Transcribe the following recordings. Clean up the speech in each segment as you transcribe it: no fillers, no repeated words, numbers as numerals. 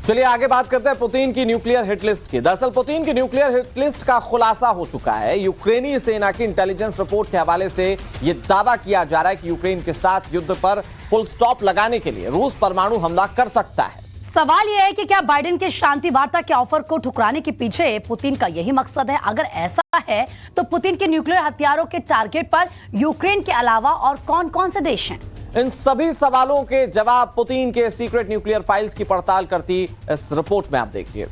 चलिए आगे बात करते हैं पुतिन की न्यूक्लियर हिट लिस्ट की। दरअसल पुतिन की न्यूक्लियर हिट लिस्ट का खुलासा हो चुका है। यूक्रेनी सेना की इंटेलिजेंस रिपोर्ट के हवाले से यह दावा किया जा रहा है कि यूक्रेन के साथ युद्ध पर फुल स्टॉप लगाने के लिए रूस परमाणु हमला कर सकता है। सवाल यह है कि क्या बाइडेन के शांति वार्ता के ऑफर को ठुकराने के पीछे पुतिन का यही मकसद है? अगर ऐसा है तो पुतिन के न्यूक्लियर हथियारों के टारगेट पर यूक्रेन के अलावा और कौन कौन से देश हैं? इन सभी सवालों के जवाब पुतिन के सीक्रेट न्यूक्लियर फाइल्स की पड़ताल करती इस रिपोर्ट में आप देखिए।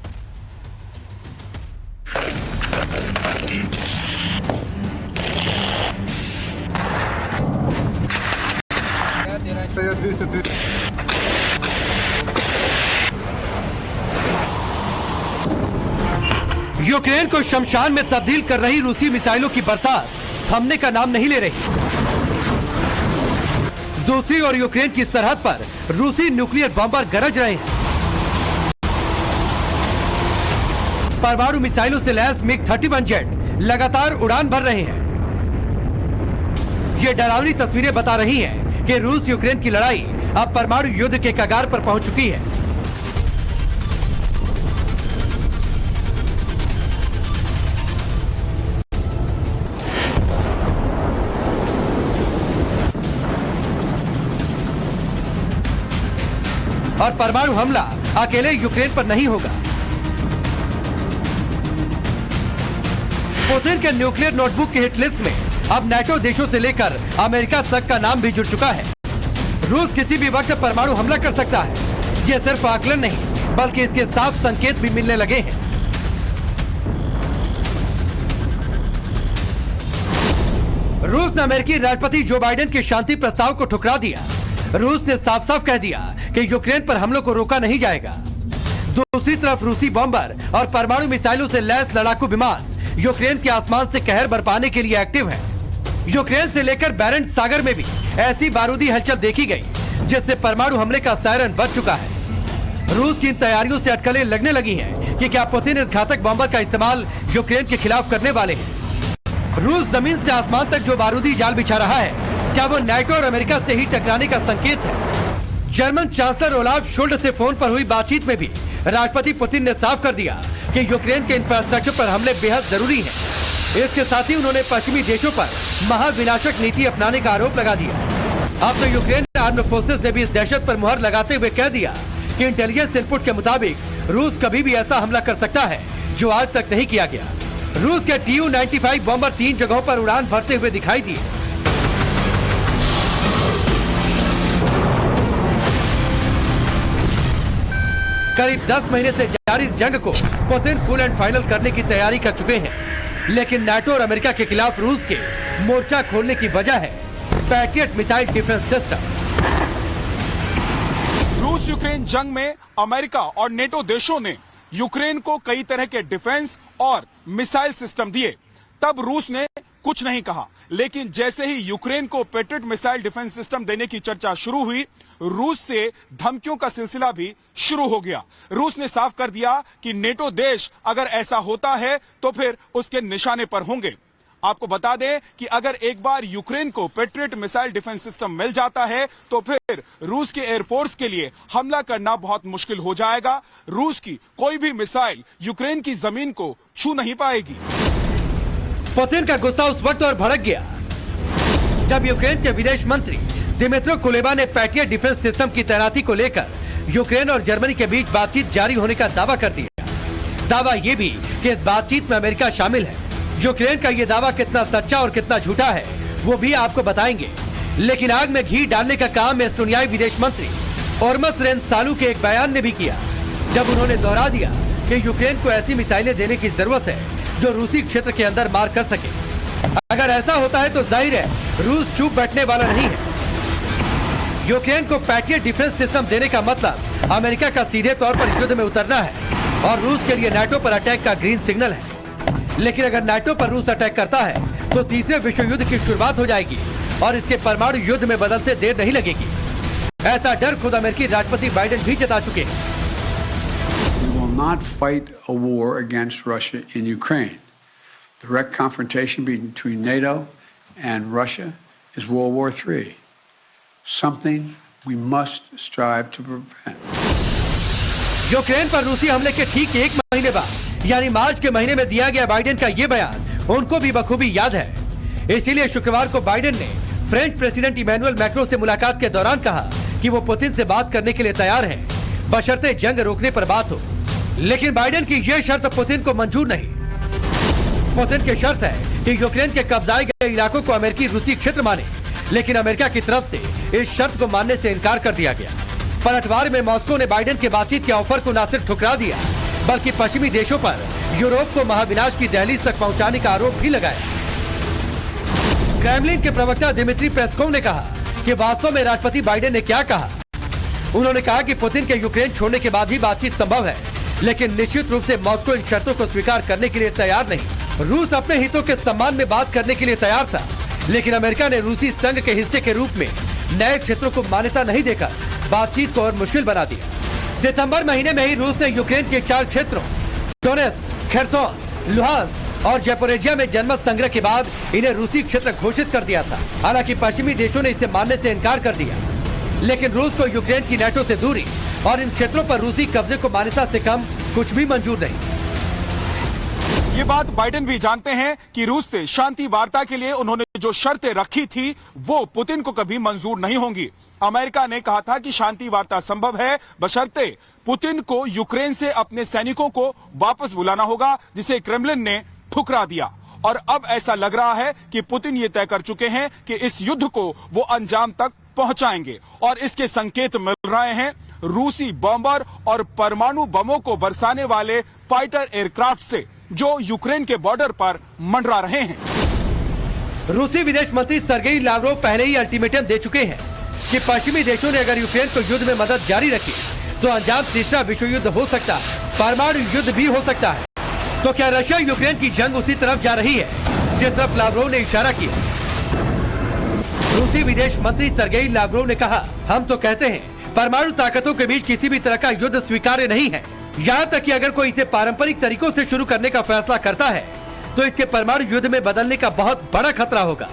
यूक्रेन को शमशान में तब्दील कर रही रूसी मिसाइलों की बरसात थमने का नाम नहीं ले रही। दूसरी ओर यूक्रेन की सरहद पर रूसी न्यूक्लियर बॉम्बर गरज रहे हैं। परमाणु मिसाइलों से लैस मिग-31 जेट लगातार उड़ान भर रहे हैं। ये डरावनी तस्वीरें बता रही हैं कि रूस यूक्रेन की लड़ाई अब परमाणु युद्ध के कगार पर पहुंच चुकी है। और परमाणु हमला अकेले यूक्रेन पर नहीं होगा। पुतिन के न्यूक्लियर नोटबुक की हिट लिस्ट में अब नाटो देशों से लेकर अमेरिका तक का नाम भी जुड़ चुका है। रूस किसी भी वक्त परमाणु हमला कर सकता है। यह सिर्फ आकलन नहीं बल्कि इसके साफ संकेत भी मिलने लगे हैं। रूस ने अमेरिकी राष्ट्रपति जो बाइडेन के शांति प्रस्ताव को ठुकरा दिया। रूस ने साफ साफ कह दिया कि यूक्रेन पर हमलों को रोका नहीं जाएगा। दूसरी तरफ रूसी बॉम्बर और परमाणु मिसाइलों से लैस लड़ाकू विमान यूक्रेन के आसमान से कहर बरपाने के लिए एक्टिव है। यूक्रेन से लेकर बैरेंट्स सागर में भी ऐसी बारूदी हलचल देखी गई जिससे परमाणु हमले का सायरन बज चुका है। रूस की इन तैयारियों से अटकलें लगने लगी हैं कि क्या पुतिन इस घातक बॉम्बर का इस्तेमाल यूक्रेन के खिलाफ करने वाले हैं। रूस जमीन से आसमान तक जो बारूदी जाल बिछा रहा है, क्या वो नाटो और अमेरिका से ही टकराने का संकेत है? जर्मन चांसलर ओलाफ शोल्ड से फोन पर हुई बातचीत में भी राष्ट्रपति पुतिन ने साफ कर दिया कि यूक्रेन के इंफ्रास्ट्रक्चर पर हमले बेहद जरूरी हैं। इसके साथ ही उन्होंने पश्चिमी देशों पर महाविनाशक नीति अपनाने का आरोप लगा दिया। अब तो यूक्रेन आर्म्ड फोर्सेस ने भी इस दहशत पर मुहर लगाते हुए कह दिया कि इंटेलिजेंस इनपुट के मुताबिक रूस कभी भी ऐसा हमला कर सकता है जो आज तक नहीं किया गया। रूस के Tu-95 बॉम्बर 3 जगहों पर उड़ान भरते हुए दिखाई दिए। करीब 10 महीने से जारी जंग को पुतिन फुल एंड फाइनल करने की तैयारी कर चुके हैं, लेकिन नाटो और अमेरिका के खिलाफ रूस के मोर्चा खोलने की वजह है पैट्रियट मिसाइल डिफेंस सिस्टम। रूस यूक्रेन जंग में अमेरिका और नेटो देशों ने यूक्रेन को कई तरह के डिफेंस और मिसाइल सिस्टम दिए। तब रूस ने कुछ नहीं कहा, लेकिन जैसे ही यूक्रेन को पैट्रियट मिसाइल डिफेंस सिस्टम देने की चर्चा शुरू हुई, रूस से धमकियों का सिलसिला भी शुरू हो गया। रूस ने साफ कर दिया कि नेटो देश अगर ऐसा होता है तो फिर उसके निशाने पर होंगे। आपको बता दें कि अगर एक बार यूक्रेन को पैट्रियट मिसाइल डिफेंस सिस्टम मिल जाता है तो फिर रूस के एयरफोर्स के लिए हमला करना बहुत मुश्किल हो जाएगा। रूस की कोई भी मिसाइल यूक्रेन की जमीन को छू नहीं पाएगी। पुतिन का गुस्सा उस वक्त और भड़क गया जब यूक्रेन के विदेश मंत्री दिमित्रो कुलेबा ने पैट्रियट डिफेंस सिस्टम की तैनाती को लेकर यूक्रेन और जर्मनी के बीच बातचीत जारी होने का दावा कर दिया। दावा ये भी कि इस बातचीत में अमेरिका शामिल है। यूक्रेन का ये दावा कितना सच्चा और कितना झूठा है वो भी आपको बताएंगे, लेकिन आग में घी डालने का काम एस्टोनियाई विदेश मंत्री ओर्मस रेनसालू के एक बयान ने भी किया, जब उन्होंने दोहरा दिया कि यूक्रेन को ऐसी मिसाइलें देने की जरूरत है जो रूसी क्षेत्र के अंदर मार कर सके। अगर ऐसा होता है तो जाहिर है रूस चुप बैठने वाला नहीं है। यूक्रेन को पैट्रियट डिफेंस सिस्टम देने का मतलब अमेरिका का सीधे तौर पर युद्ध में उतरना है और रूस के लिए नाटो पर अटैक का ग्रीन सिग्नल है। लेकिन अगर नाटो पर रूस अटैक करता है तो तीसरे विश्व युद्ध की शुरुआत हो जाएगी और इसके परमाणु युद्ध में बदलते देर नहीं लगेगी। ऐसा डर खुद अमेरिकी राष्ट्रपति बाइडेन भी जता चुके हैं। We will not fight a war against Russia in Ukraine. Direct confrontation between NATO and Russia is World War III. Something we must strive to prevent. Ukraine पर रूसी हमले के ठीक 1 महीने बाद यानी मार्च के महीने में दिया गया बाइडेन का ये बयान उनको भी बखूबी याद है। इसीलिए शुक्रवार को बाइडेन ने फ्रेंच प्रेसिडेंट इमैनुअल मैक्रों से मुलाकात के दौरान कहा कि वो पुतिन से बात करने के लिए तैयार हैं, बशर्ते जंग रोकने पर बात हो। लेकिन बाइडेन की ये शर्त पुतिन को मंजूर नहीं। पुतिन की शर्त है कि यूक्रेन के कब्जाए गए इलाकों को अमेरिकी रूसी क्षेत्र माने, लेकिन अमेरिका की तरफ से इस शर्त को मानने से इनकार कर दिया गया। पलटवार में मॉस्को ने बाइडेन के बातचीत के ऑफर को न सिर्फ ठुकरा दिया, बल्कि पश्चिमी देशों पर यूरोप को महाविनाश की दहलीज तक पहुंचाने का आरोप भी लगाया। क्रेमलिन के प्रवक्ता दिमित्री पेस्कोव ने कहा कि वास्तव में राष्ट्रपति बाइडेन ने क्या कहा। उन्होंने कहा कि पुतिन के यूक्रेन छोड़ने के बाद ही बातचीत संभव है, लेकिन निश्चित रूप से मॉस्को इन शर्तों को स्वीकार करने के लिए तैयार नहीं। रूस अपने हितों के सम्मान में बात करने के लिए तैयार था, लेकिन अमेरिका ने रूसी संघ के हिस्से के रूप में नए क्षेत्रों को मान्यता नहीं देकर बातचीत को और मुश्किल बना दिया। सितंबर महीने में ही रूस ने यूक्रेन के 4 क्षेत्रों डोनेत्स्क, खेर्सोन, लुहांस्क और ज़ैपोरिज़िया में जनमत संग्रह के बाद इन्हें रूसी क्षेत्र घोषित कर दिया था। हालांकि पश्चिमी देशों ने इसे मानने से इनकार कर दिया, लेकिन रूस को यूक्रेन की नाटो से दूरी और इन क्षेत्रों पर रूसी कब्जे को मान्यता से कम कुछ भी मंजूर नहीं। ये बात बाइडेन भी जानते हैं कि रूस से शांति वार्ता के लिए उन्होंने जो शर्तें रखी थी वो पुतिन को कभी मंजूर नहीं होंगी। अमेरिका ने कहा था कि शांति वार्ता संभव है, बशर्ते पुतिन को यूक्रेन से अपने सैनिकों को वापस बुलाना होगा, जिसे क्रेमलिन ने ठुकरा दिया। और अब ऐसा लग रहा है कि पुतिन ये तय कर चुके हैं कि इस युद्ध को वो अंजाम तक पहुंचाएंगे, और इसके संकेत मिल रहे हैं रूसी बॉम्बर और परमाणु बमों को बरसाने वाले फाइटर एयरक्राफ्ट से, जो यूक्रेन के बॉर्डर पर मंडरा रहे हैं। रूसी विदेश मंत्री सर्गेई लावरोव पहले ही अल्टीमेटम दे चुके हैं कि पश्चिमी देशों ने अगर यूक्रेन को युद्ध में मदद जारी रखी तो अंजाम तीसरा विश्व युद्ध हो सकता है, परमाणु युद्ध भी हो सकता है। तो क्या रशिया यूक्रेन की जंग उसी तरफ जा रही है जिस तरफ लावरोव ने इशारा किया? रूसी विदेश मंत्री सर्गेई लावरोव ने कहा, हम तो कहते हैं परमाणु ताकतों के बीच किसी भी तरह का युद्ध स्वीकार्य नहीं है। यहाँ तक कि अगर कोई इसे पारंपरिक तरीकों से शुरू करने का फैसला करता है तो इसके परमाणु युद्ध में बदलने का बहुत बड़ा खतरा होगा।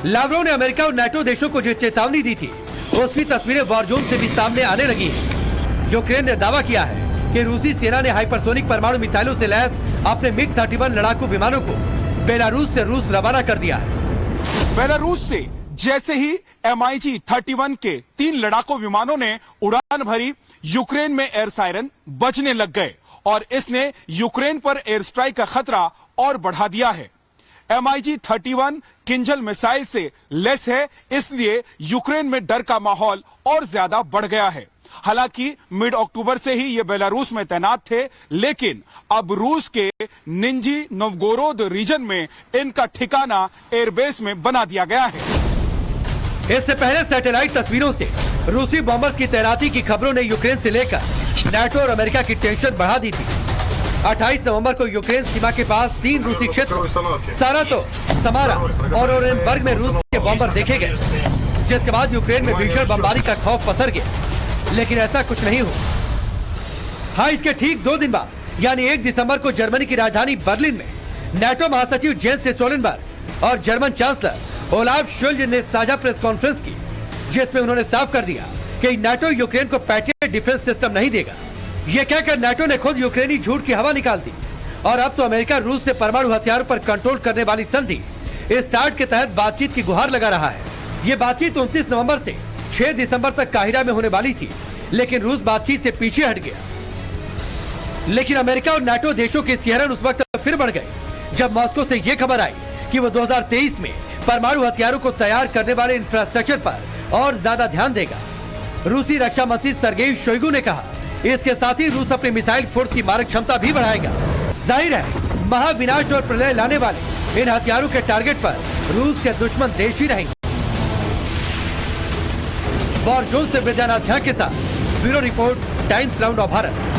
लावरोव ने अमेरिका और नाटो देशों को जो चेतावनी दी थी उसकी तस्वीरें वॉरजोन से भी सामने आने लगी है। यूक्रेन ने दावा किया है कि रूसी सेना ने हाइपरसोनिक परमाणु मिसाइलों से लैस अपने मिग-31 लड़ाकू विमानों को बेलारूस से रूस रवाना कर दिया है। बेलारूस से जैसे ही MiG-31 के 3 लड़ाकू विमानों ने उड़ान भरी, यूक्रेन में एयर सायरन बजने लग गए और इसने यूक्रेन पर एयर स्ट्राइक का खतरा और बढ़ा दिया है। MiG-31 किंजल मिसाइल से लेस है, इसलिए यूक्रेन में डर का माहौल और ज्यादा बढ़ गया है। हालांकि मिड अक्टूबर से ही ये बेलारूस में तैनात थे, लेकिन अब रूस के निंजी नोवगोरोद रीजन में इनका ठिकाना एयरबेस में बना दिया गया है। इससे पहले सैटेलाइट तस्वीरों से रूसी बॉम्बर्स की तैनाती की खबरों ने यूक्रेन से लेकर नाटो और अमेरिका की टेंशन बढ़ा दी थी। 28 नवंबर को यूक्रेन सीमा के पास 3 रूसी क्षेत्रों सारातो, समारा और ओरेनबर्ग में रूस के बॉम्बर देखे गए, जिसके बाद यूक्रेन में भीषण बमबारी का खौफ पसर गया, लेकिन ऐसा कुछ नहीं हुआ। हाँ, इसके ठीक 2 दिन बाद यानी 1 दिसंबर को जर्मनी की राजधानी बर्लिन में नाटो महासचिव जेंस स्टोलनबर्ग और जर्मन चांसलर ओलाफ शोल्ज ने साझा प्रेस कॉन्फ्रेंस की, जिसमें उन्होंने साफ कर दिया कि नाटो यूक्रेन को पैट्रियट डिफेंस सिस्टम नहीं देगा। ये कहकर नाटो ने खुद यूक्रेनी झूठ की हवा निकाल दी और अब तो अमेरिका रूस से परमाणु हथियारों पर कंट्रोल करने वाली संधि स्टार्ट के तहत बातचीत की गुहार लगा रहा है। ये बातचीत 29 नवंबर से 6 दिसंबर तक काहिरा में होने वाली थी, लेकिन रूस बातचीत से पीछे हट गया। लेकिन अमेरिका और नाटो देशों के सिहरन उस वक्त फिर बढ़ गए जब मॉस्को से ये खबर आई कि वो 2023 में परमाणु हथियारों को तैयार करने वाले इंफ्रास्ट्रक्चर पर और ज्यादा ध्यान देगा। रूसी रक्षा मंत्री सर्गेई शोइगु ने कहा, इसके साथ ही रूस अपनी मिसाइल फोर्स की मारक क्षमता भी बढ़ाएगा। जाहिर है, महाविनाश और प्रलय लाने वाले इन हथियारों के टारगेट पर रूस के दुश्मन देश ही रहेंगे। वॉरजोन से विद्यानाथ झा के साथ bureau report, times round of Bharat.